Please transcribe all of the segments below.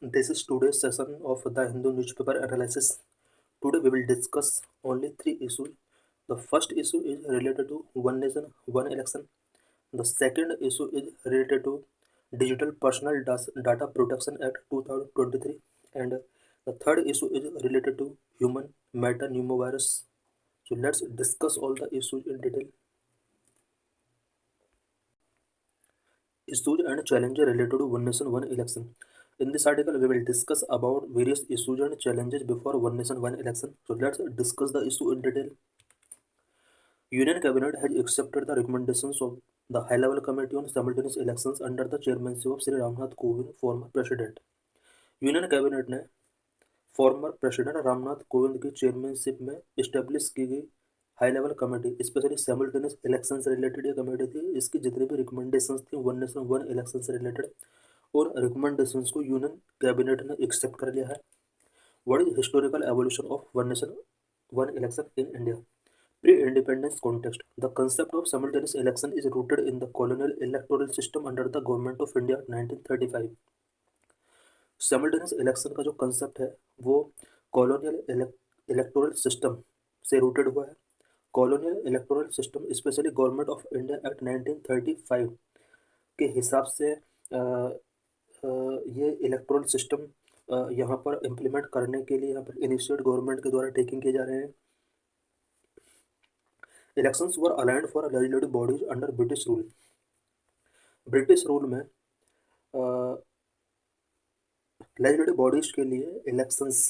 This is today's session of the Hindu newspaper analysis. Today we will discuss only three issues. The first issue is related to One Nation, One Election. The second issue is related to Digital Personal Data Protection Act 2023. And the third issue is related to human metapneumovirus. So let's discuss all the issues in detail. Issues and challenges related to One Nation, One Election. In this article, we will discuss about various issues and challenges before One Nation, One Election. So let's discuss the issue in detail. Union Cabinet has accepted the recommendations of the High-Level Committee on Simultaneous Elections under the chairmanship of Sri Ramnath Kovind, former president. Union cabinet ने former president Ramnath Kovind की chairmanship में establish की गई high level committee, specially simultaneous election से related ये committee थी। इसकी जितनी भी रिकमेंडेशंस थी वन नेशन वन इलेक्शन से रिलेटेड, और रिकमेंडेशंस को यूनियन कैबिनेट ने एक्सेप्ट कर लिया है। What is historical evolution of one nation one election in India? Pre-independence context. The concept of simultaneous election is rooted in the colonial electoral system under the Government of India 1935. Simultaneous election का जो concept है वो colonial electoral system से rooted हुआ है। Colonial electoral system especially Government of India Act 1935 के हिसाब से ये इलेक्टोरल सिस्टम यहाँ पर इम्प्लीमेंट करने के लिए यहाँ पर इनिशिएट गवर्नमेंट के द्वारा टेकिंग किए जा रहे हैं। Elections were aligned for legislative bodies under British rule. British rule में लेजिस्लेटिव बॉडीज के लिए इलेक्शंस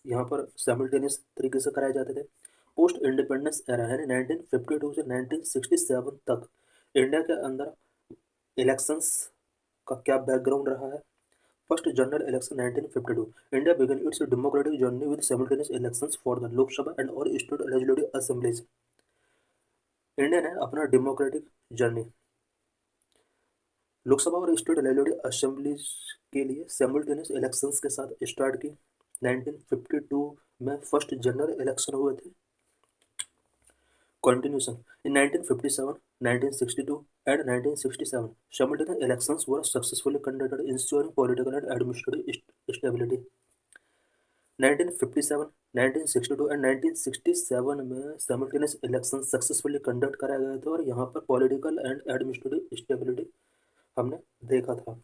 यहाँ पर साइमल्टेनियस तरीके से कराए जाते थे। पोस्ट इंडिपेंडेंस एरा यानी 1952 से 1967 तक इंडिया के अंदर इलेक्शंस का क्या बैकग्राउंड रहा है? First general election 1952. India began its democratic journey with simultaneous elections for the Lok Sabha and all state legislative assemblies. India ने अपना डेमोक्रेटिक जर्नी लोकसभा और स्टेट लेजिस्लेटिव असेंबलीज के लिए साइमल्टेनियस इलेक्शंस के साथ स्टार्ट की। 1952 में फर्स्ट जनरल इलेक्शन हुए थे। Continuation. In 1957, 1962 and 1967, simultaneous elections were successfully conducted, ensuring political and administrative stability. 1957, 1962 and 1967 में simultaneous elections successfully conduct कराए गए थे और यहाँ पर political and administrative stability हमने देखा था।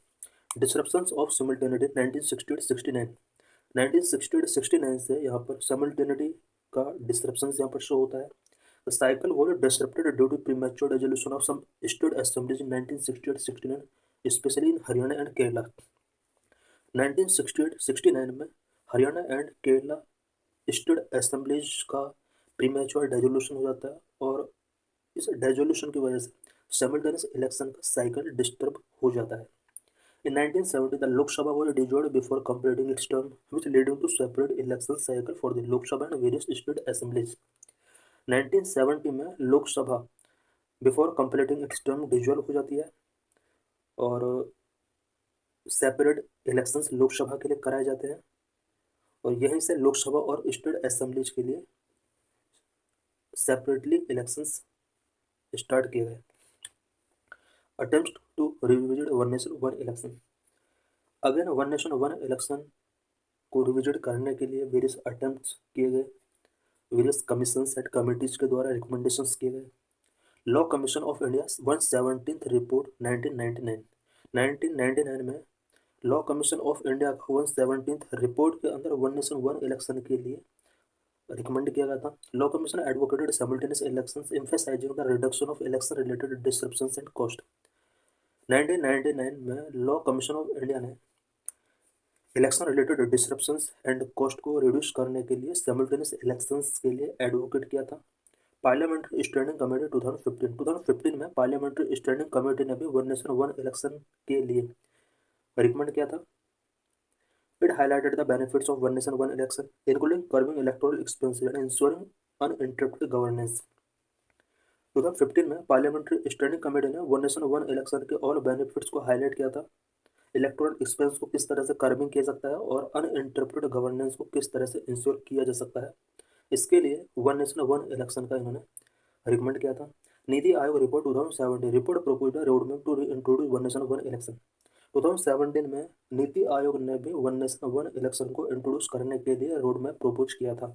Disruptions of simultaneity 1968-69. 1968-69 से यहाँ पर simultaneity का disruptions यहाँ पर शो होता है। The cycle was disrupted due to premature dissolution of some state assemblies in 1968-69, especially in Haryana and Kerala. 1968-69 में Haryana and Kerala state assemblies का प्रीमेच्योर डिसोल्यूशन हो जाता है और इस डिसोल्यूशन की वजह से साइमल्टेनियस इलेक्शन का साइकिल डिस्टर्ब हो जाता है। In 1970, the Lok Sabha was dissolved before completing its term, which leading to separate election cycle for the Lok Sabha and various state assemblies. 1970 में Lok Sabha before completing it's term dissolve हो जाती है और separate elections Lok Sabha के लिए कराए जाते हैं और यहीं से लोकसभा और स्टेट असेंबलीज के लिए सेपरेटली इलेक्शंस स्टार्ट किए गए। Attempt to revisit one nation one election. Again one nation one election को रिविजिट करने के लिए वेरियस अटेम्प्ट्स किए गए, वेरियस कमीशंस एंड कमिटीज के द्वारा रिकमेंडेशंस किए गए। Law commission of India 117th report 1999। 1999 में लॉ कमीशन ऑफ इंडिया का 117th रिपोर्ट के अंदर वन नेशन वन इलेक्शन के लिए रिकमेंड किया गया था। Law commission advocated simultaneous elections emphasising the reduction of election related disruptions and cost. 1999 में लॉ कमीशन ऑफ इंडिया ने election related disruptions and cost को रिड्यूस करने के लिए साइमल्टेनियस इलेक्शंस के लिए एडवोकेट किया था। पार्लियामेंट्री स्टैंडिंग कमेटी 2015 में पार्लियामेंट्री स्टैंडिंग कमेटी ने भी वन नेशन वन इलेक्शन के लिए रिकमेंड किया था। It highlighted the benefits of one nation one election including curbing electoral expenses and ensuring uninterrupted governance. 2015 में पार्लियामेंट्री स्टैंडिंग कमेटी ने one nation one election के all benefits को highlight किया था। इलेक्टोरल एक्सपेंस को किस तरह से कर्बिंग किया सकता है और अनइंटरप्टेड गवर्नेंस को किस तरह से इंश्योर किया जा सकता है, इसके लिए वन नेशन वन इलेक्शन का इन्होंने रिकमेंड किया था। NITI Aayog report 2017 report proposed road map to introduce one nation one election. 2017 में नीति आयोग ने भी वन नेशन वन इलेक्शन को इंट्रोड्यूस करने के लिए रोड मैप प्रपोज किया था।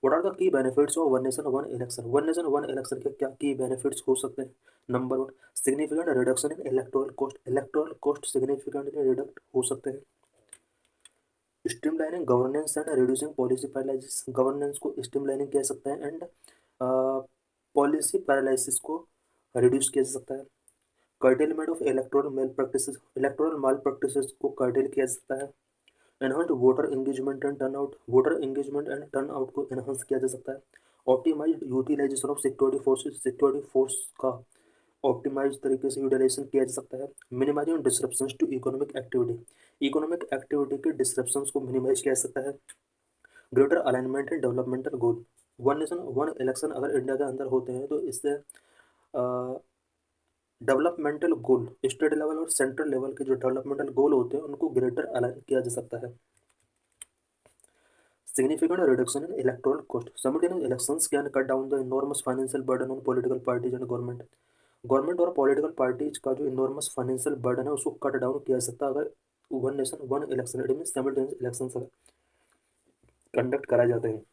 What are the key benefits of one nation one election? One nation one election के क्या की बेनिफिट्स हो सकते हैं? Number 1, significant reduction in electoral cost. Electoral cost significantly reduct हो सकते हैं। Streamlining governance and reducing policy paralysis. Governance को streamlining कह सकते हैं एंड पॉलिसी पैरालिसिस को रिड्यूस किया जा सकता है। Curtailment of electoral malpractices. Electoral malpractices को कर्टेल किया जा सकता है। Enhance voter engagement and turnout. Voter engagement and turnout को एनहांस किया जा सकता है। Optimised utilisation of security forces. Security force का ऑप्टिमाइज तरीके से यूटिलाइजेशन किया जा सकता है। Minimising disruptions to economic activity. Economic activity के डिसरप्शंस को मिनिमाइज किया जा सकता है। Greater alignment and developmental goal. One nation one election अगर इंडिया के अंदर होते हैं तो इससे डेवलपमेंटल गोल, स्टेट लेवल और सेंट्रल लेवल के जो डेवलपमेंटल गोल होते हैं उनको ग्रेटर अलाइन किया जा सकता है। Significant reduction in electoral cost. Simultaneous elections can cut down the enormous financial burden on political parties and government. Government और पॉलिटिकल पार्टीज का जो इनॉर्मस फाइनेंशियल बर्डन है उसको कट डाउन किया जा सकता है अगर one nation one election, it mean simultaneous elections अगर कंडक्ट कराए जाते हैं।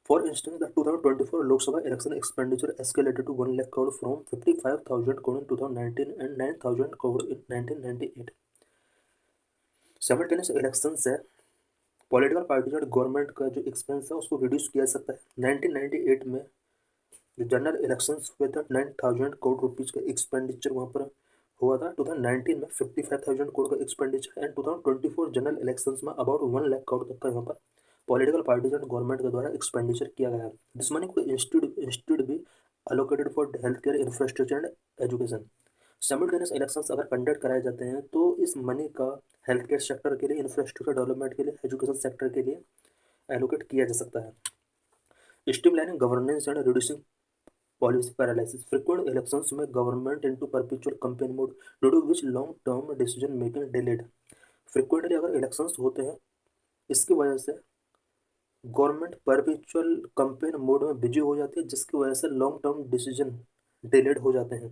For instance the 2024 Lok Sabha election expenditure escalated to 1 lakh crore from 55,000 crore in 2019 and 9,000 crore in 1998। Simultaneous election से पॉलिटिकल पार्टीज और गवर्नमेंट का जो एक्सपेंस है उसको रिड्यूस किया जा सकता है। 1998 में जो जनरल इलेक्शंस हुए थे 9,000 करोड़ रुपीज़ का एक्सपेंडिचर वहाँ पर हुआ था। 2019 में 55,000 करोड़ का एक्सपेंडिचर एंड 2024 जनरल इलेक्शंस में अबाउट 1 लाख करोड़ तक का यहाँ पर पॉलिटिकल पार्टीज एंड गवर्नमेंट के द्वारा एक्सपेंडिचर किया गया है। दिस मनी को इंस्टीट्यूट भी allocated for health care infrastructure and education. Simultaneous elections अगर कंडक्ट कराए जाते हैं तो इस मनी का हेल्थ केयर सेक्टर के लिए, इंफ्रास्ट्रक्चर डेवलपमेंट के लिए, एजुकेशन सेक्टर के लिए एलोकेट किया जा सकता है। Streamlining governance and reducing policy paralysis. Frequent elections में government into perpetual campaign mode due to which long term decision making delayed. Frequently अगर इलेक्शंस होते हैं इसकी वजह से गवर्नमेंट परपेचुअल कैंपेन मोड में बिजी हो जाती है जिसकी वजह से लॉन्ग टर्म डिसीजन डिलेड हो जाते हैं।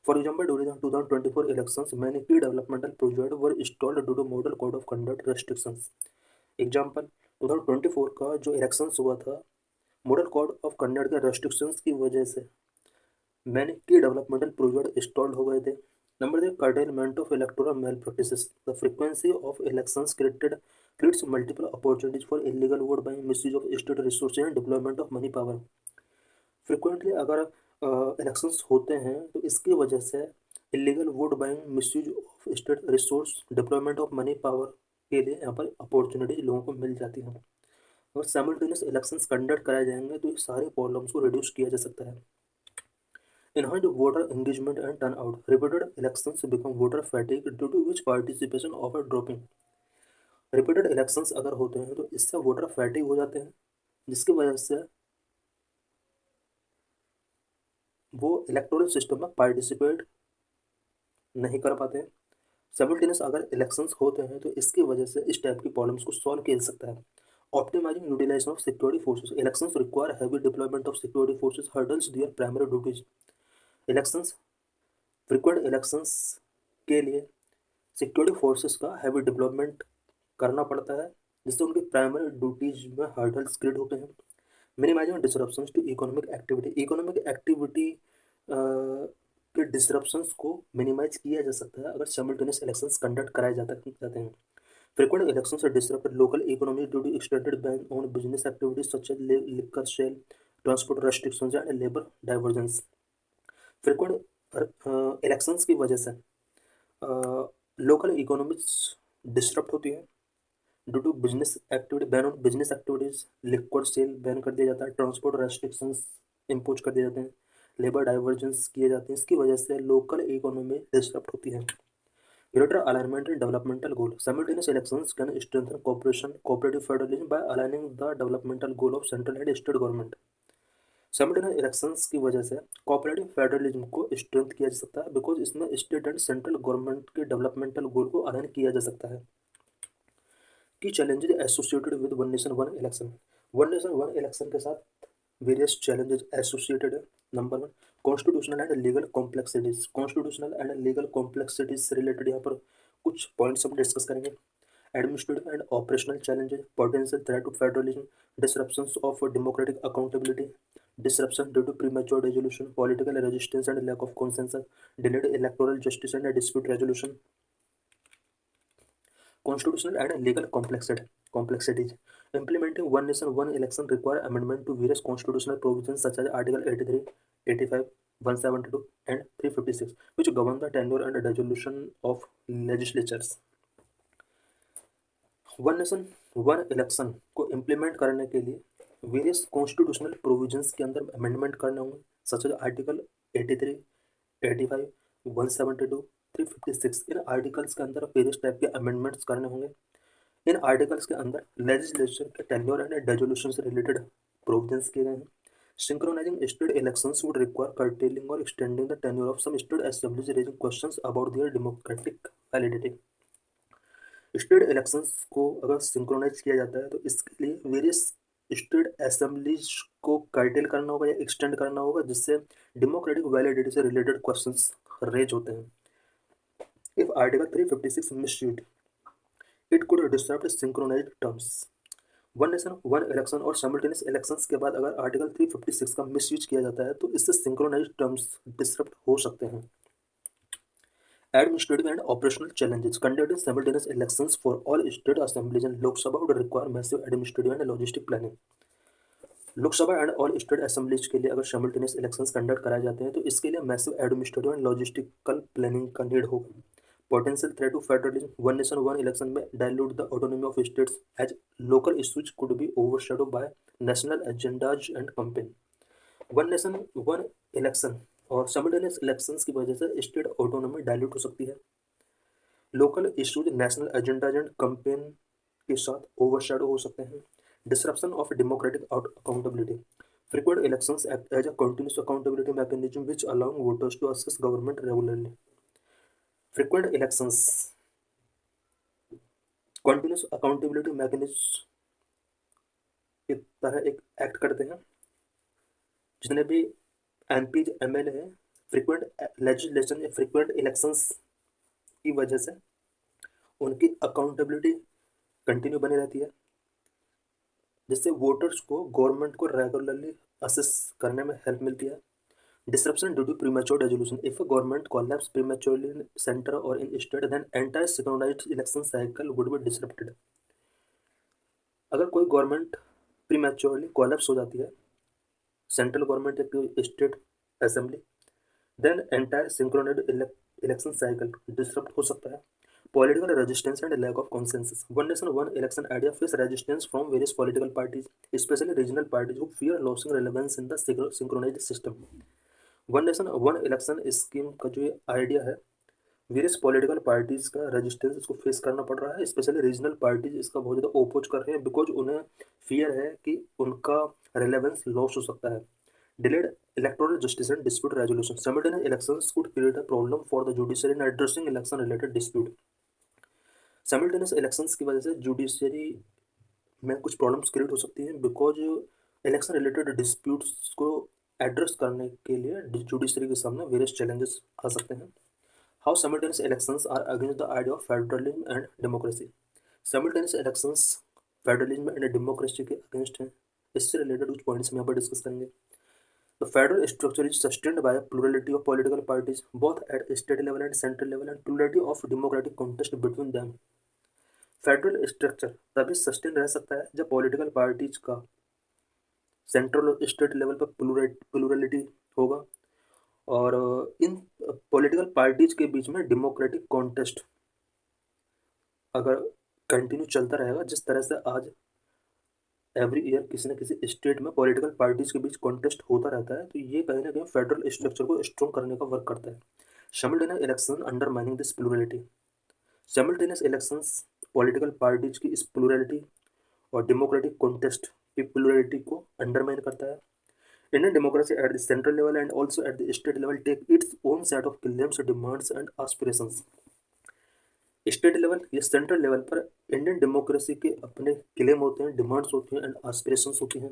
For example during 2024 elections many key developmental project were installed due to model code of conduct restrictions. Example 2024 का जो इलेक्शंस हुआ था मॉडल कोड ऑफ कंडक्ट के रेस्ट्रिक्शंस की वजह से मैंने की डेवलपमेंटल प्रोजेक्ट इंस्टॉल्ड हो गए थे। Number 3, curtailment of electoral malpractices. The frequency of elections creates multiple opportunities for illegal vote buying, misuse of state resources and deployment of money power. Frequently अगर इलेक्शंस होते हैं तो इसकी वजह से illegal vote buying, misuse of state resource, deployment of money power के लिए यहाँ पर अपॉर्चुनिटीज लोगों को मिल जाती हैं। अगर साइमल्टेनियस इलेक्शंस कंडक्ट कराए जाएंगे तो इस सारे प्रॉब्लम्स को रिड्यूस किया जा सकता है। Enhanced voter engagement and turnout. Repeated elections become voter fatigue due to which participation often dropping. Repeated elections अगर होते हैं तो इससे वोटर फैटिग हो जाते हैं जिसकी वजह से वो इलेक्टोरल सिस्टम में पार्टिसिपेट नहीं कर पाते हैं। सिमुलटेनियस अगर इलेक्शंस होते हैं तो इसकी वजह से इस टाइप की प्रॉब्लम्स को सॉल्व किया जा सकता है। Optimising utilisation of security forces. Elections require heavy deployment of security forces hurdles their primary duties. Elections, frequent elections के लिए सिक्योरिटी फोर्सेस का हैवी डेवलपमेंट करना पड़ता है जिससे उनकी प्राइमरी ड्यूटीज में हर्डल्स क्रिएट होते हैं। Minimising disruptions to economic activity. Economic activity के डिसरप्शंस को मिनिमाइज किया जा सकता है अगर सिमुलटेनियस इलेक्शंस कंडक्ट कराए जाते हैं। Frequent elections disrupt local economy due to extended ban on business activities such as liquor sale, transport restrictions and labour divergence. Frequent elections की वजह से लोकल इकोनॉमीज डिस्टर्ब होती है due to business activity, ban on business activities, liquid sale ban कर दिया जाता है, transport restrictions impose कर दिए जाते हैं, लेबर डाइवर्जेंस किए जाते हैं। इसकी वजह से लोकल इकोनॉमी डिस्टर्ब होती है। Greater alignment and developmental goal. Simultaneous elections can strengthen cooperation, cooperative federalism by aligning the developmental goal of central and state government. Simultaneous elections की वजह से कोऑपरेटिव फेडरलिज्म को स्ट्रेंथ किया जा सकता है बिकॉज इसमें स्टेट एंड सेंट्रल गवर्नमेंट के डेवलपमेंटल गोल को अलाइन किया जा सकता है। Key challenges associated with one nation one election. One nation one election के साथ वेरियस चैलेंजेस एसोसिएटेड है। Number 1, constitutional and legal complexities, constitutional and legal complexities से रिलेटेड यहाँ पर कुछ पॉइंट्स हम डिस्कस करेंगे। Administrative and operational challenges, potential threat to federalism, disruptions of democratic accountability, disruption due to premature resolution, political resistance and lack of consensus, delayed electoral justice and dispute resolution, constitutional and legal complexities. Implementing one nation, one election require amendment to various constitutional provisions such as Article 83, 85, 172 and 356, which govern the tenure and resolution of legislatures. One nation one election को implement करने के लिए various constitutional provisions के अंदर amendment करने होंगे, such as article 83, 85, 172, 356। इन articles के अंदर वेरियस टाइप के अमेंडमेंट्स करने होंगे। इन आर्टिकल्स के अंदर लेजिस्लेशन के टेन्योर एंड रेजोल्यूशन से रिलेटेड प्रोविजंस किए गए हैं। Synchronising state elections would require curtailing और extending the tenure of some state assemblies, raising questions about their democratic validity. State elections को अगर सिंक्रोनाइज किया जाता है तो इसके लिए वेरियस स्टेट असेंबलीज को कर्टेल करना होगा या एक्सटेंड करना होगा, जिससे डेमोक्रेटिक वैलिडिटी से रिलेटेड क्वेश्चंस रेज होते हैं। If article 356 misused, it could disturb synchronised terms. One nation one election और साइमल्टेनियस इलेक्शंस के बाद अगर आर्टिकल 356 का मिसयूज किया जाता है तो इससे सिंक्रोनाइज्ड टर्म्स डिस्टर्ब हो सकते हैं। Administrative and operational challenges. Conducting simultaneous elections for all state assemblies and Lok Sabha would require massive administrative and logistic planning. लोक सभा एंड ऑल स्टेट असेंबलीज के लिए अगर साइमल्टेनियस इलेक्शंस कंडक्ट कराए जाते हैं तो इसके लिए massive administrative and logistical planning का नीड होगा। Potential threat to federalism, one nation one election में dilute the autonomy of states as local issues could be overshadow by national agendas and campaign. One nation one election और simultaneous elections की वजह से state autonomy dilute हो सकती है, local issues national agendas and campaign के साथ overshadow हो सकते हैं। Disruption of democratic accountability. Frequent elections act as a continuous accountability mechanism which allow voters to assess government regularly. Frequent elections continuous accountability mechanism की तरह एक act करते हैं। जितने भी एमपी एमएलए हैं, फ्रीक्वेंट लेजिस्लेशन या फ्रीक्वेंट इलेक्शंस की वजह से उनकी अकाउंटेबिलिटी कंटिन्यू बनी रहती है, जिससे वोटर्स को गवर्नमेंट को रेगुलरली असेस करने में हेल्प मिलती है। Disruption due to premature resolution, if a government collapse prematurely in centre और in state then entire synchronised election cycle would be disrupted. अगर कोई गवर्नमेंट प्रीमेच्योरली कोलैप्स हो जाती है, सेंट्रल गवर्नमेंट या state assembly, then entire synchronised election cycle disrupt हो सकता है। Political resistance and lack of consensus. One nation, one election idea face resistance from various political parties, especially regional parties who fear losing relevance in the synchronized system. One nation, one election scheme का जो ये idea है, various political parties का resistance इसको face करना पड़ रहा है, स्पेशली रीजनल पार्टीज इसका बहुत ज़्यादा ओपोज कर रहे हैं बिकॉज उन्हें फियर है कि उनका रेलेवेंस लॉस हो सकता है। Delayed electoral justice and dispute resolution. Simultaneous elections could create a problem for the judiciary in addressing election-related dispute. Simultaneous elections की वजह से जुडिशरी में कुछ प्रॉब्लम्स क्रिएट हो सकती हैं बिकॉज इलेक्शन रिलेटेड डिस्प्यूट्स को एड्रेस करने के लिए जुडिशरी के सामने वेरियस चैलेंजेस आ सकते हैं। How simultaneous elections are against the idea of federalism and democracy. Simultaneous elections federalism and democracy के अगेंस्ट हैं। इससे रिलेटेड कुछ पॉइंट्स हम यहाँ पर डिस्कस करेंगे। The federal structure is sustained by a plurality of political parties, both at state level and central level, and plurality of democratic contest between them. Federal structure तभी sustain रह सकता है जब पॉलिटिकल पार्टीज का central और state level पर plurality होगा और इन पॉलिटिकल पार्टीज के बीच में डेमोक्रेटिक कॉन्टेस्ट अगर कंटिन्यू चलता रहेगा, जिस तरह से आज एवरी ईयर किसी न किसी स्टेट में पॉलिटिकल पार्टीज के बीच कॉन्टेस्ट होता रहता है, तो ये कहीं ना कहीं फेडरल स्ट्रक्चर को स्ट्रॉन्ग करने का वर्क करता है। Simultaneous election undermining this plurality. Simultaneous elections political parties की इस प्लूरलिटी और डेमोक्रेटिक कॉन्टेस्ट की प्लूरलिटी को अंडरमाइन करता है। Indian democracy at the central level and also at the state level take its own set of claims, demands and aspirations. State level या central level पर Indian democracy के अपने claim होते हैं, डिमांड्स होती हैं एंड एस्पिरेशंस होती हैं।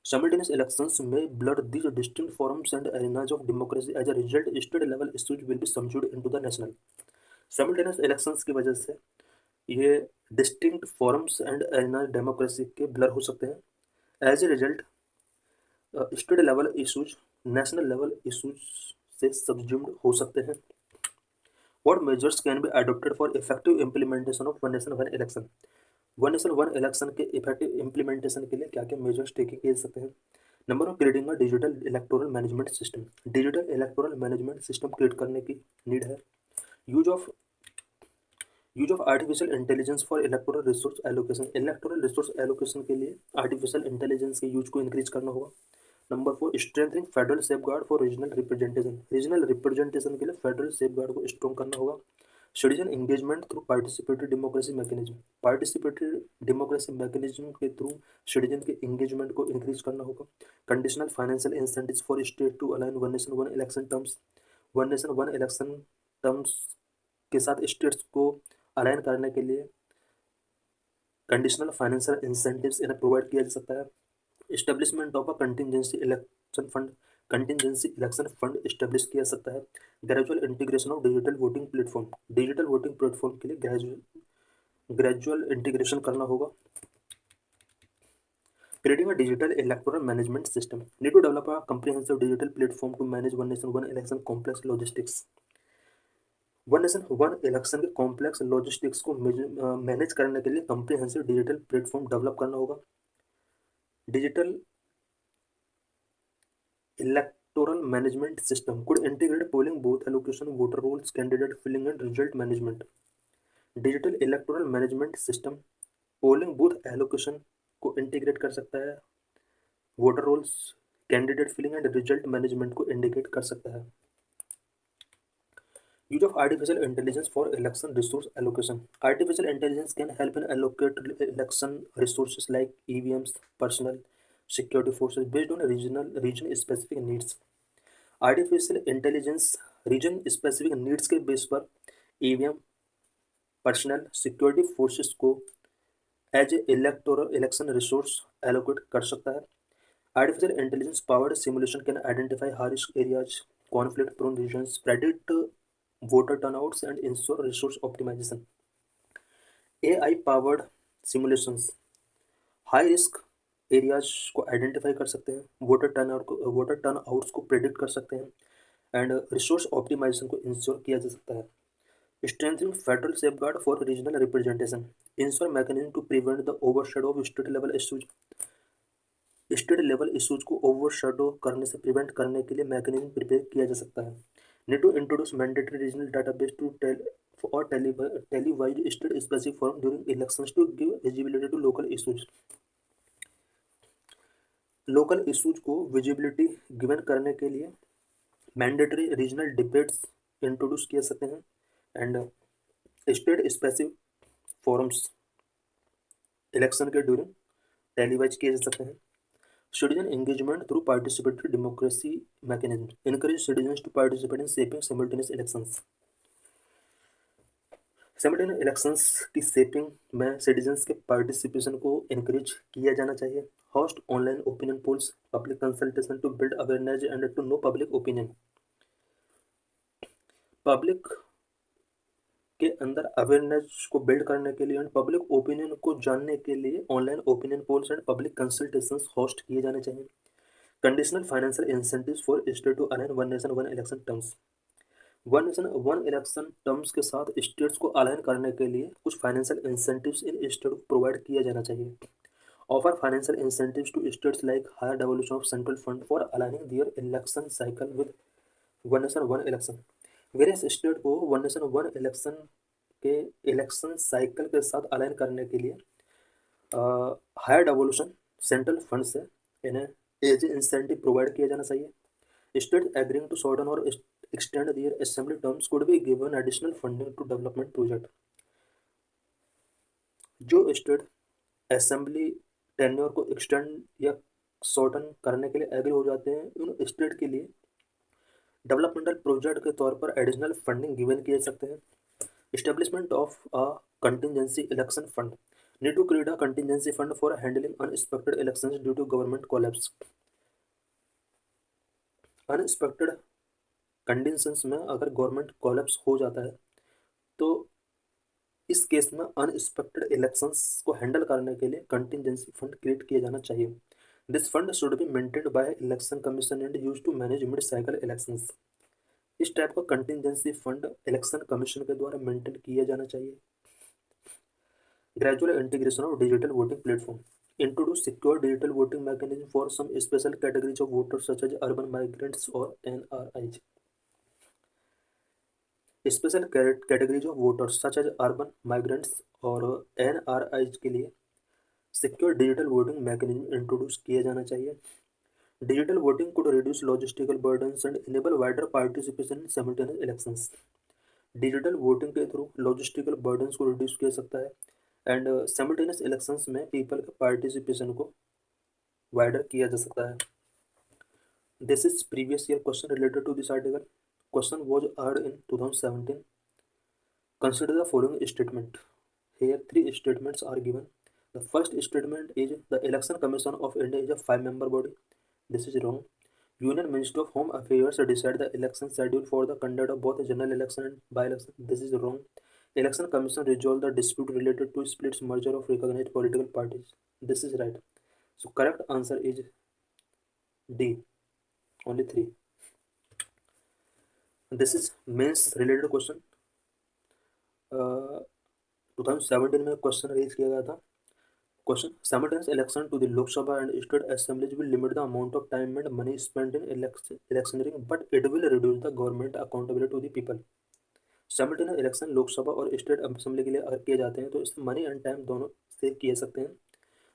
Simultaneous elections may blur these distinct forms and arenas of democracy. As a result, state level issues will be subsumed into the national. Simultaneous elections की वजह से ये distinct forms and arena democracy के blur हो सकते हैं. As a result state level issues national level issues से subsumed हो सकते हैं. What measures can be adopted for effective implementation of one nation one election? One nation one election के effective implementation के लिए क्या क्या मेजर्स टेक किए जा सकते हैं? Number one, creating a digital electoral management system. Digital electoral management system create करने की नीड है. Use of artificial intelligence for electoral resource allocation. Electoral resource allocation के लिए आर्टिफिशियल इंटेलिजेंस के यूज को इंक्रीज करना होगा. Number four, strengthening federal safeguard for regional representation. Regional representation के लिए फेडरल सेफगार्ड को स्ट्रॉन्ग करना होगा. Citizen engagement through participatory democracy mechanism. Participatory democracy mechanism के थ्रू सिटीजन के एंगेजमेंट को इंक्रीज करना होगा. Conditional financial incentives for state to align one nation one election terms. One nation one election terms के साथ states को align करने के लिए कंडीशनल फाइनेंशियल इंसेंटिव्स इन्हें प्रोवाइड किया जा सकता है. Establishment of a contingency election fund. Contingency election fund establish किया सकता है. Gradual integration of digital voting platform. Digital voting platform के लिए ग्रेजुअल इंटीग्रेशन करना होगा. Creating a digital electoral management system. Need to develop a comprehensive digital platform to manage one nation one election complex logistics. One nation one election के complex logistics को manage करने के लिए comprehensive digital platform develop करना होगा. Digital electoral management system could integrate polling booth allocation, voter rolls, candidate filling and result management. Digital electoral management system polling booth allocation को integrate कर सकता है, voter rolls, candidate filling and result management को indicate कर सकता है. Use of artificial intelligence for election resource allocation. Artificial intelligence can help in allocate election resources like EVMs, personnel security forces based on region specific needs. Artificial intelligence region specific needs के base पर EVM, personnel security forces को as a electoral election resource allocate कर सकता है. Artificial intelligence powered simulation can identify high risk areas, conflict prone regions, predict voter turnouts and ensure resource optimisation. AI powered simulations high risk areas को identify कर सकते हैं, voter turnouts को predict कर सकते हैं एंड रिसोर्स ऑप्टिमाइजेशन को ensure किया जा सकता है. Strengthening federal safeguard for regional representation. Ensure mechanism to prevent the overshadow of state level issues. State level issues को ओवरशैडो करने से प्रिवेंट करने के लिए मैकेनिज्म प्रिपेयर किया जा सकता है. Need to introduce mandatory regional database to और televise state specific forum during elections to give visibility to local issues. Local issues को विजिबिलिटी गिवन करने के लिए मैंडेटरी रीजनल डिबेट्स इंट्रोड्यूस किए सकते हैं and state specific forums election के during televise किए जा सकते हैं. Citizen engagement through participatory democracy mechanism. Encourage citizens to participate in shaping simultaneous elections. Simultaneous elections की शेपिंग में सिटीजन्स के पार्टिसिपेशन को इनकरेज किया जाना चाहिए. Host online opinion polls, public consultation to build awareness and to know public opinion. Public के अंदर awareness को बिल्ड करने के लिए एंड पब्लिक ओपिनियन को जानने के लिए online opinion polls and public consultations host किए जाने चाहिए. Conditional financial incentives for state to align one nation one election terms. One nation one election terms के साथ स्टेट्स को अलाइन करने के लिए कुछ फाइनेंशियल इंसेंटिव्स इन स्टेट को प्रोवाइड किया जाना चाहिए. Offer financial incentives to states like higher devolution of central fund for aligning their election cycle with one nation one election. Various state को वन नेशन वन इलेक्शन के election cycle के साथ align करने के लिए हायर डेवोल्यूशन सेंट्रल फंड से इन्हें as incentive provide किया जाना चाहिए. स्टेट एग्रीइंग टू शॉर्टन और extend their assembly terms could be given additional funding to development project. जो स्टेट असेंबली टेन्योर को एक्सटेंड या शॉर्टन करने के लिए एग्री हो जाते हैं, उन स्टेट के लिए डेवलपमेंटल प्रोजेक्ट के तौर पर एडिशनल फंडिंग गिवन किए जा सकते हैं. Establishment of a contingency election fund. Need to create a contingency fund for handling unexpected elections due to government collapse. Unexpected conditions में अगर गवर्नमेंट कोलैप्स हो जाता है तो इस केस में अनएक्सपेक्टेड इलेक्शंस को हैंडल करने के लिए कंटिजेंसी फंड क्रिएट किया जाना चाहिए। This fund should be maintained by election commission and use to manage mid cycle elections. इस टाइप का कंटिजेंसी फंड इलेक्शन कमीशन के द्वारा मेंटेन किया जाना चाहिए। Gradual integration of digital voting platform introduce secure digital voting mechanism for some special categories of voters such as urban migrants or NRIs. Special categories of voters such as urban migrants और NRIs के लिए secure digital voting mechanism introduce किया जाना चाहिए। Digital voting could reduce logistical burdens and enable wider participation in simultaneous elections. Digital voting के through logistical burdens को reduce किया सकता है एंड साइमल्टेनियस इलेक्शंस में पीपल के पार्टिसिपेशन को वाइडर किया जा सकता है। This is previous year question related to this article. Question was asked in 2017. Consider the following statement. Here three statements are given. The first statement is the Election Commission of India is a 5-member body. This is wrong. Union Ministry of Home Affairs decide the election schedule for the conduct of both general election and by-election. This is wrong. Election Commission resolve the dispute related to splits merger of recognized political parties. This is right. So correct answer is D. Only 3. This is mains related question. 2017 में question raise किया गया था। Question simultaneous election to the Lok Sabha and state assemblies will limit the amount of time and money spent in electioneering, but it will reduce the government accountability to the people. Simultaneous election लोक सभा और state assembly के लिए अगर किए जाते हैं तो इसमें मनी एंड टाइम दोनों सेव किए सकते हैं,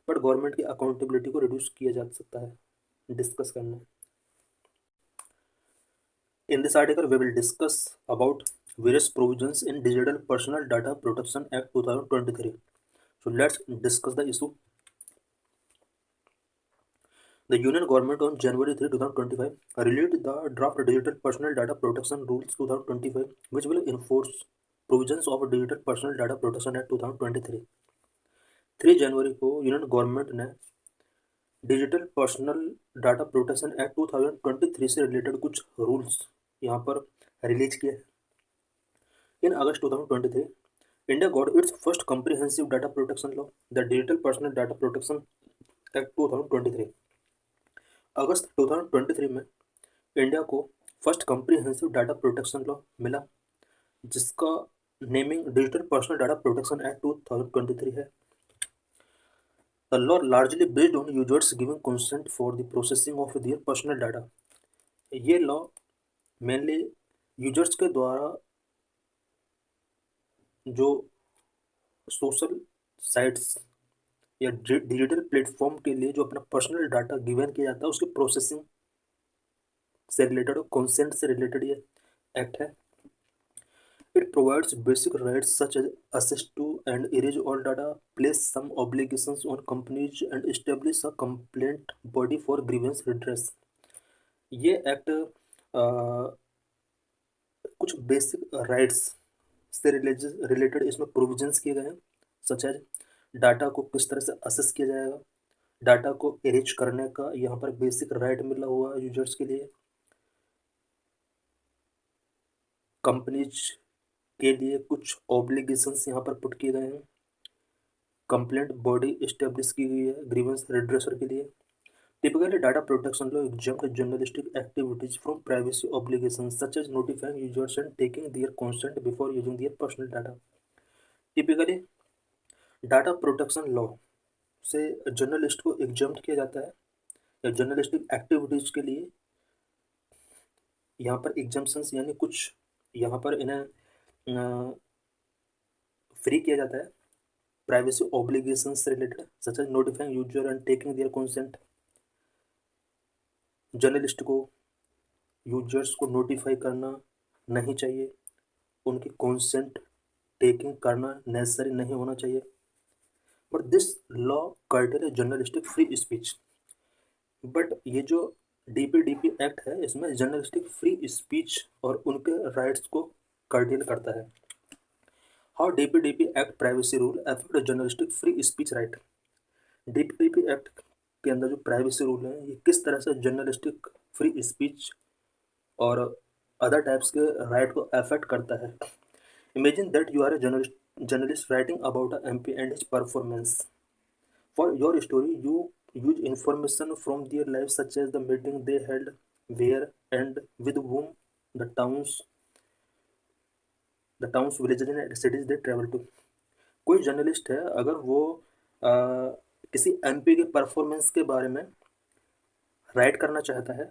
बट गवर्नमेंट की अकाउंटेबिलिटी को रिड्यूस किया जा सकता है। डिस्कस करना in this article we will discuss about various provisions in Digital Personal Data Protection Act 2023. So let's discuss the issue. The Union Government on January 3, 2025 released the draft Digital Personal Data Protection Rules 2025, which will enforce provisions of Digital Personal Data Protection Act 2023. 3 जनवरी को union government ने digital personal data protection act 2023 से related कुछ rules यहाँ पर release किए। In August 2023, India got its first comprehensive data protection law, the Digital Personal Data Protection Act 2023. अगस्त 2023 में India को first comprehensive data protection law मिला, जिसका naming digital personal data protection act 2023 है। The law largely based on users giving consent for the processing of their personal data. ये law mainly users के द्वारा जो social sites या digital platform के लिए जो अपना पर्सनल डाटा गिवन किया जाता है उसके प्रोसेसिंग से रिलेटेड और कंसेंट से रिलेटेड ये एक्ट है। It provides basic rights such as access to and erase all data, place some obligations on companies and establish a complaint body for grievance redress. ये एक्ट कुछ basic rights से related इसमें provisions किए गए हैं, such as data को किस तरह से असेस किया जाएगा, डाटा को एरेज करने का यहाँ पर बेसिक राइट मिला हुआ है यूजर्स के लिए, कंपनीज के लिए कुछ ऑब्लिगेशंस यहाँ पर पुट किए गए हैं, कंप्लेंट बॉडी इस्टेब्लिश की गई है ग्रीवेंस रिड्रेसर के लिए। Typically data protection law exempt journalistic activities from privacy obligations such as notifying users and taking their consent before using their personal data. Typically data protection law से journalist को exempt किया जाता है या जर्नलिस्टिक एक्टिविटीज़ के लिए यहाँ पर एग्जाम्पशंस यानी कुछ यहाँ पर इन्हें फ्री किया जाता है प्राइवेसी ऑब्लिगेशंस से related such as notifying user and taking their consent. Journalist को यूजर्स को नोटिफाई करना नहीं चाहिए, उनकी कंसेंट टेकिंग करना नेसेसरी नहीं होना चाहिए, but this law cartel journalistic free speech. But ये जो DPDP एक्ट है इसमें जर्नलिस्टिक फ्री स्पीच और उनके राइट्स को कर्टेल करता है। How DPDP act privacy rule affect journalistic free speech right. DPDP act के अंदर जो प्राइवेसी रूल है ये किस तरह से जर्नलिस्टिक फ्री स्पीच और अदर टाइप्स के राइट को अफेक्ट करता है। Imagine that you are a journalist writing about a MP and his performance. For your story, you use information from their lives, such as the meeting they held, where and with whom, the towns, villages and cities they travel to. कोई journalist है, अगर वो आ, किसी MP के performance के बारे में right करना चाहता है,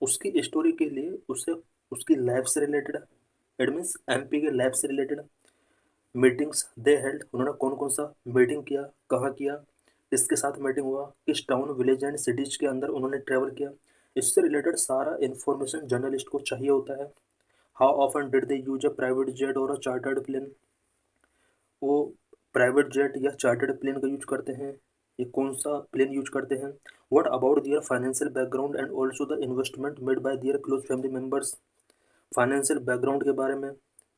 उसकी स्टोरी के लिए उसे उसकी लाइफ से रिलेटेड, इट मीन्स एमपी के लाइफ से रिलेटेड मीटिंग्स दे हेल्ड, उन्होंने कौन कौन सा मीटिंग किया, कहाँ किया, किसके साथ मीटिंग हुआ, किस टाउन विलेज एंड सिटीज के अंदर उन्होंने ट्रैवल किया, इससे रिलेटेड सारा इन्फॉर्मेशन जर्नलिस्ट को चाहिए होता है। How often did they use a private jet और अ चार्टर्ड प्लेन, वो प्राइवेट जेट या चार्टर्ड प्लेन का यूज करते हैं, ये कौन सा प्लेन यूज करते हैं। What about their financial background and also the investment made by their close family members, financial background के बारे में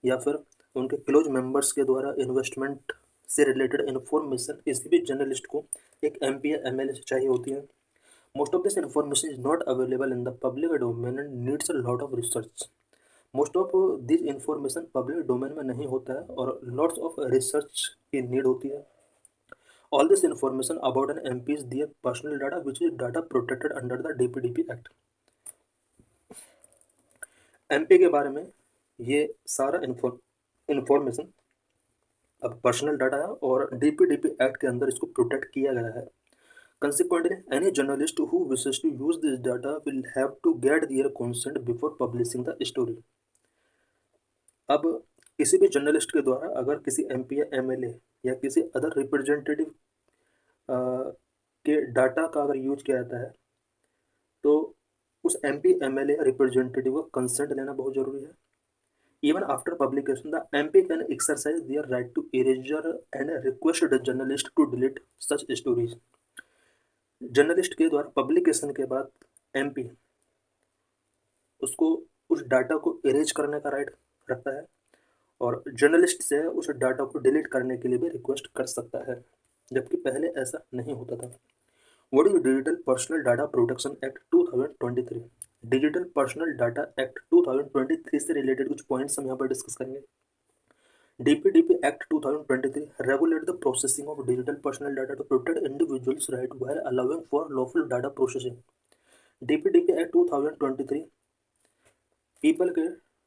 या फिर उनके क्लोज मेंबर्स के द्वारा इन्वेस्टमेंट से रिलेटेड इन्फॉर्मेशन किसी भी जर्नलिस्ट को एक एमपी या एमएलए से चाहिए होती है। Most of this information is not available in the public domain and needs a lot of research. Most of this information public domain में नहीं होता है और लॉट्स ऑफ रिसर्च की नीड होती है। All this information about an MP is their personal data which is data protected under the DPDP act. MP के बारे में ये सारा इन्फॉर्मेशन अब पर्सनल डाटा है और डीपीडीपी एक्ट के अंदर इसको प्रोटेक्ट किया गया है। Consequently, any journalist who wishes to use this data will have to get their consent before publishing the story. अब किसी भी जर्नलिस्ट के द्वारा अगर किसी एमपी या एमएलए या किसी अदर रिप्रेजेंटेटिव के डाटा का अगर यूज किया जाता है तो उस एमपी एमएलए रिप्रेजेंटेटिव का कंसेंट लेना बहुत जरूरी है। Even after publication, the MP can exercise their right to erasure and request the journalist to delete such stories. Journalist के द्वारा पब्लिकेशन के बाद एमपी उसको उस डाटा को इरेज करने का राइट रखता है और जर्नलिस्ट से उस डाटा को डिलीट करने के लिए भी रिक्वेस्ट कर सकता है, जबकि पहले ऐसा नहीं होता था। What is digital personal data protection act 2023। Digital personal data act 2023 से रिलेटेड कुछ पॉइंट्स हम यहाँ पर डिस्कस करेंगे। DPDP Act 2023 regulate the processing of digital personal data to protect individuals' right while allowing for lawful data processing. DPDP Act 2023 people के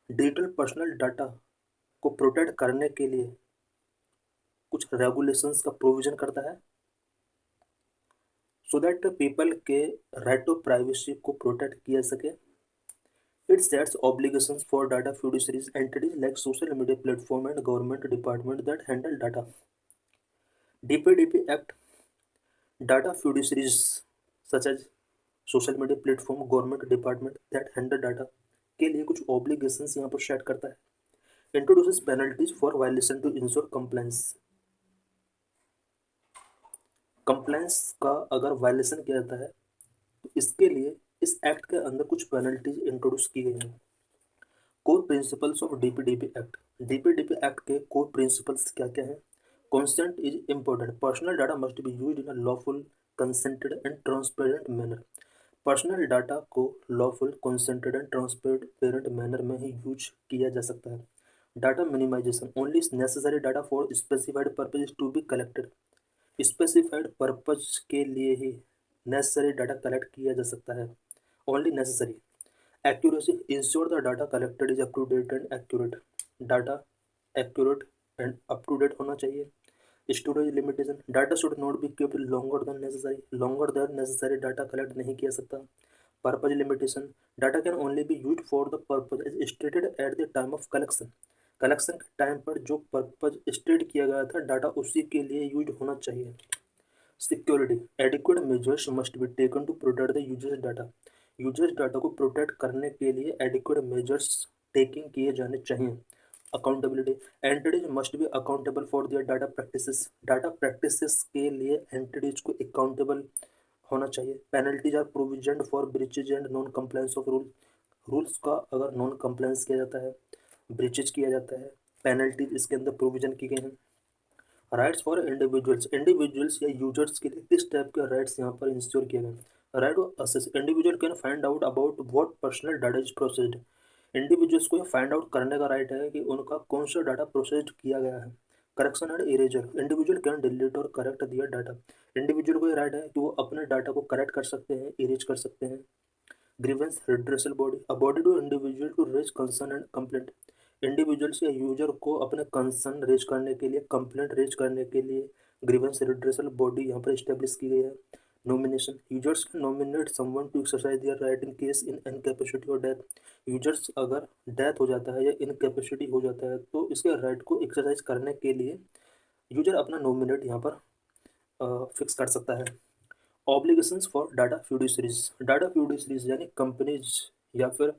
digital personal data को protect करने के लिए कुछ रेगुलेशंस का प्रोविजन करता है सो दैट पीपल के राइट ऑफ प्राइवेसी को प्रोटेक्ट किया सके। It sets obligations for data fiduciaries, entities like social media platform and government department that handle data. DPDP Act data fiduciaries such as social media platform, government department that handle data के लिए कुछ obligations यहाँ पर set करता है। Introduces penalties for violation to ensure compliance. Compliance का अगर violation किया जाता है तो इसके लिए इस एक्ट के अंदर कुछ पेनल्टीज इंट्रोड्यूस की गई हैं। Core principles of DPDP act. DPDP act के कोर प्रिंसिपल्स क्या क्या हैं। Consent is important. Personal data must be used in a lawful, consented and transparent manner. Personal data को lawful, consented and transparent manner में ही use किया जा सकता है। Data minimisation. Only necessary data for specified purpose to be collected. Specified purpose के लिए ही necessary data collect किया जा सकता है, only necessary. Accuracy, ensure the data collected is up to date and accurate. Data accurate and up to date होना चाहिए। Storage limitation, data should not be kept longer than necessary. longer than necessary data collect नहीं किया सकता। Purpose limitation, data can only be used for the purpose as stated at the time of collection. Collection के time पर जो purpose state किया गया था data उसी के लिए यूज होना चाहिए। Security, adequate measures must be taken to protect the users data. Users data को प्रोटेक्ट करने के लिए एडिक्वेट मेजर्स टेकिंग किए जाने चाहिए। Accountability, entities must be accountable for their data practices. Data practices के लिए एंटिटीज को अकाउंटेबल होना चाहिए। Penalties are provision for breaches and non compliance of rule. Rules का अगर नॉन कंप्लायंस किया जाता है, ब्रीचेज किया जाता है पेनल्टीज इसके अंदर प्रोविजन की गई हैं। राइट्स फॉर इंडिविजुअल्स या यूजर्स के लिए किस टाइप के राइट्स यहाँ पर इंश्योर किए गए? Right to access, individual can find out about what personal data is processed. Individuals को फाइंड आउट करने का राइट है कि उनका कौन सा डाटा प्रोसेस्ड किया गया है। Correction and eraser, individual can delete और करेक्ट दियर डाटा। इंडिविजुअल को ये राइट है कि वो अपने डाटा को करेक्ट कर सकते हैं, इरेज कर सकते हैं। Grievance redressal body, a body to individual to raise concern and complaint. Individuals या यूजर को अपने कंसर्न रेज करने के लिए, कंप्लेंट रेज करने के लिए ग्रीवेंस रिड्रेसल बॉडी यहाँ पर इस्टेब्लिश की गई है। Nomination, users can nominate someone to exercise their right in case in incapacity और डेथ। यूजर्स अगर डेथ हो जाता है या इनकैपेसिटी हो जाता है तो इसके राइट को एक्सरसाइज करने के लिए यूजर अपना नॉमिनेट यहाँ पर फिक्स कर सकता है। ऑब्लिगेशंस फॉर डाटा फ्यूडिशरीज यानी कंपनीज या फिर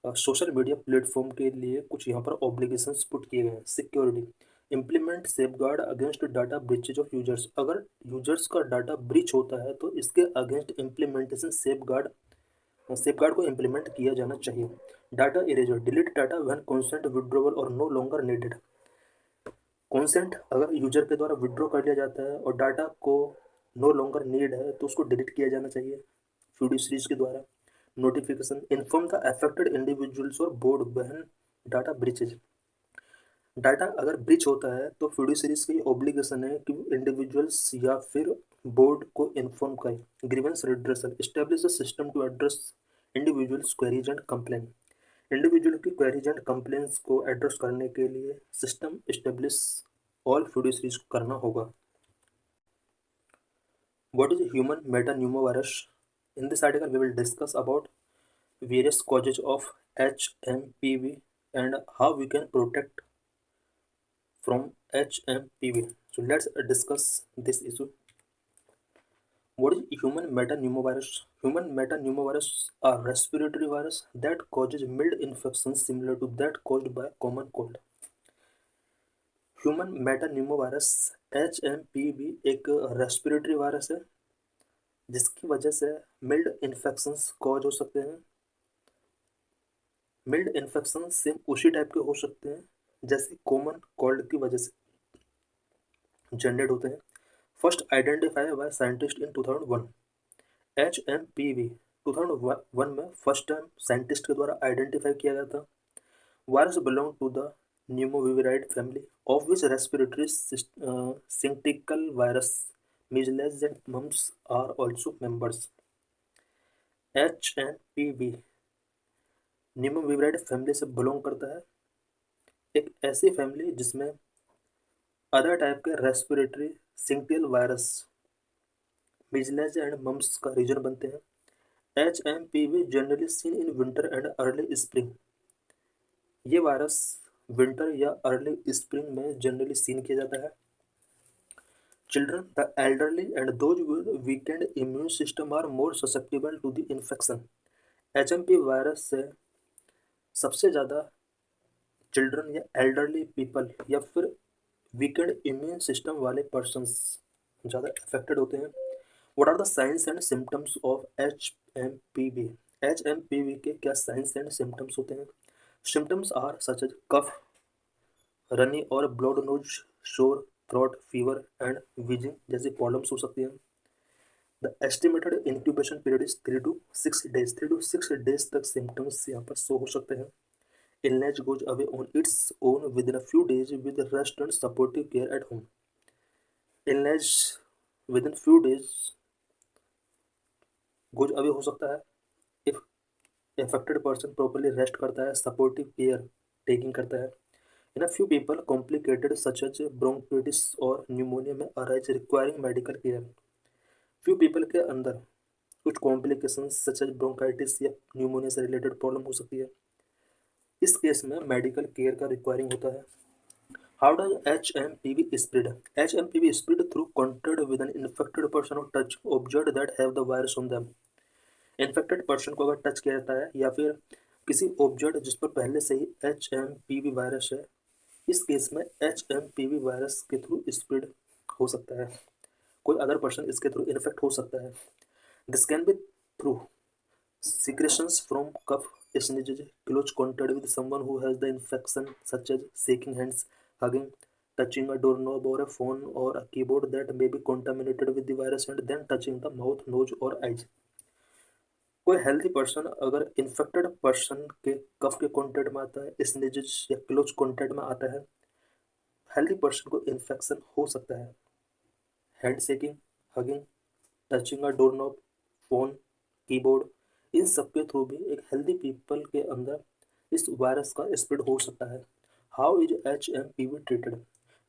सोशल मीडिया प्लेटफॉर्म के लिए कुछ यहाँ पर ऑब्लिगेशंस पुट किए गए हैं। Security, implement safeguard against data breaches of users. अगर यूजर्स का डाटा ब्रीच होता है तो इसके अगेंस्ट इम्प्लीमेंटेशन सेफगार्ड को इम्प्लीमेंट किया जाना चाहिए। Data eraser, delete data when consent withdrawal और नो लॉन्गर नीडेड। कंसेंट अगर यूजर के द्वारा विड्रॉ कर लिया जाता है और डाटा को नो लॉन्गर नीड है तो उसको डिलीट किया जाना चाहिए फ्यूडिशरीज के द्वारा। Notification, inform the affected individuals और board when data breaches. Data अगर ब्रीच होता है तो फ्यूडिशरीज की ऑब्लिगेशन है कि इंडिविजुअल्स या फिर बोर्ड को इन्फॉर्म करें। Grievance redressal, establish a system to address individuals queries and complaint. Individual की क्वेरीज एंड कंप्लेंट्स को एड्रेस करने के लिए सिस्टम एस्टेब्लिश ऑल फ्यूडिशरीज को करना होगा। What is human metapneumovirus? In this article, we will discuss about various causes of HMPV and how we can protect from HMPV. So let's discuss this issue. What is human metapneumovirus? Human metapneumovirus are respiratory virus that causes mild infections similar to that caused by common cold. Human metapneumovirus HMPV एक respiratory virus है जिसकी वजह से mild infections cause हो सकते हैं। Mild infection same उसी type के हो सकते हैं जैसे कॉमन कोल्ड की वजह से जनरेट होते हैं। First identify by scientist in 2001। HMPV 2001 में फर्स्ट टाइम साइंटिस्ट के द्वारा आइडेंटिफाई किया गया था। Virus belong to the pneumoviridae family of which respiratory syncytial virus measles and mumps are also members. HMPV pneumoviridae family से belong करता है, एक ऐसी फैमिली जिसमें अदर टाइप के respiratory syncytial virus measles and mumps का रीजन बनते हैं। HMPV generally seen in winter and early spring. ये वायरस विंटर या अर्ली स्प्रिंग में जनरली सीन किया जाता है। Children, the elderly, and those with weakened immune system are more susceptible to the infection. HMP virus से सबसे ज़्यादा children या एल्डरली पीपल या फिर वीकेंड इम्यून सिस्टम वाले पर्सन्स ज़्यादा अफेक्टेड होते हैं। What are the signs and symptoms of HMPV? HMPV के क्या साइंस एंड सिम्टम्स होते हैं? Symptoms are such as cough, runny और blocked nose, sore throat, fever and wheezing जैसी प्रॉब्लम्स हो सकती हैं। The estimated incubation period is 3 to 6 days। 3 to 6 days तक सिम्टम्स यहाँ पर शो हो सकते हैं। Illness goes away on its own with in a few days with rest and supportive care at home. Illness with in few days goes away हो सकता है if affected person properly rest करता है, supportive care taking करता है। In a few people, complicated such as bronchitis or pneumonia may arise requiring medical care. Few people के अंदर कुछ complications such as bronchitis या pneumonia से related problem हो सकती है। इस केस में मेडिकल केयर का रिक्वायरिंग होता है। How does HMPV spread? HMPV spread through contact with an infected person or touch object that have the virus on them. Infected person को अगर टच किया जाता है या फिर किसी ऑब्जेक्ट जिस पर पहले से ही HMPV वायरस है, इस केस में HMPV वायरस के थ्रू स्प्रेड हो सकता है। कोई अदर पर्सन इसके थ्रू इन्फेक्ट हो सकता है। This can be through secretions from cough sneezes, close contact with someone who has the infection, such as shaking hands, hugging, touching a doorknob or a phone or a keyboard that may be contaminated with the virus, and then touching the mouth, nose or eyes. कोई healthy person अगर infected person के कफ के contact में आता है, sneezes या close contact में आता है, हेल्दी पर्सन को इन्फेक्शन हो सकता है। Hand shaking, hugging, touching a door knob, phone, keyboard, इन सब के थ्रू भी एक हेल्दी पीपल के अंदर इस वायरस का स्प्रेड हो सकता है। How is HMPV treated?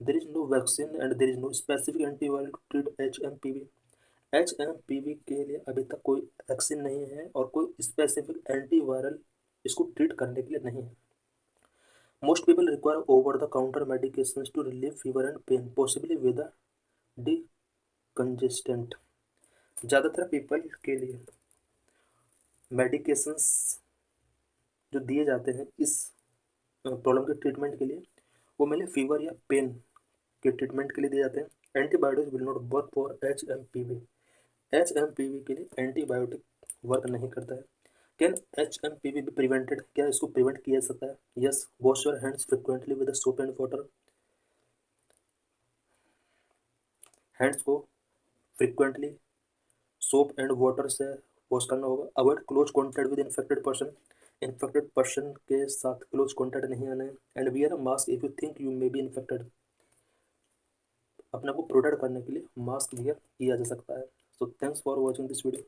There is no vaccine and there is no specific antiviral to treat HMPV। HMPV के लिए अभी तक कोई वैक्सीन नहीं है और कोई स्पेसिफिक एंटीवायरल इसको ट्रीट करने के लिए नहीं है। Most people require over the counter medications to relieve fever and pain, possibly with a decongestant. ज़्यादातर पीपल के लिए मेडिकेशंस जो दिए जाते हैं इस प्रॉब्लम के ट्रीटमेंट के लिए, वो मेनली फीवर या पेन के ट्रीटमेंट के लिए दिए जाते हैं। Antibiotics will not work for HMPV। HMPV के लिए एंटीबायोटिक वर्क नहीं करता है। Can HMPV be prevented? क्या इसको प्रिवेंट किया जा सकता है? Yes, wash your hands frequently with soap and water. Hands को फ्रिक्वेंटली सोप एंड वाटर से वॉश करना होगा। Avoid close contact with infected person के साथ क्लोज कॉन्टैक्ट नहीं आना है। And wear a mask if you think you may be infected. अपने को प्रोटेक्ट करने के लिए मास्क वियर किया जा सकता है। So thanks for watching this video.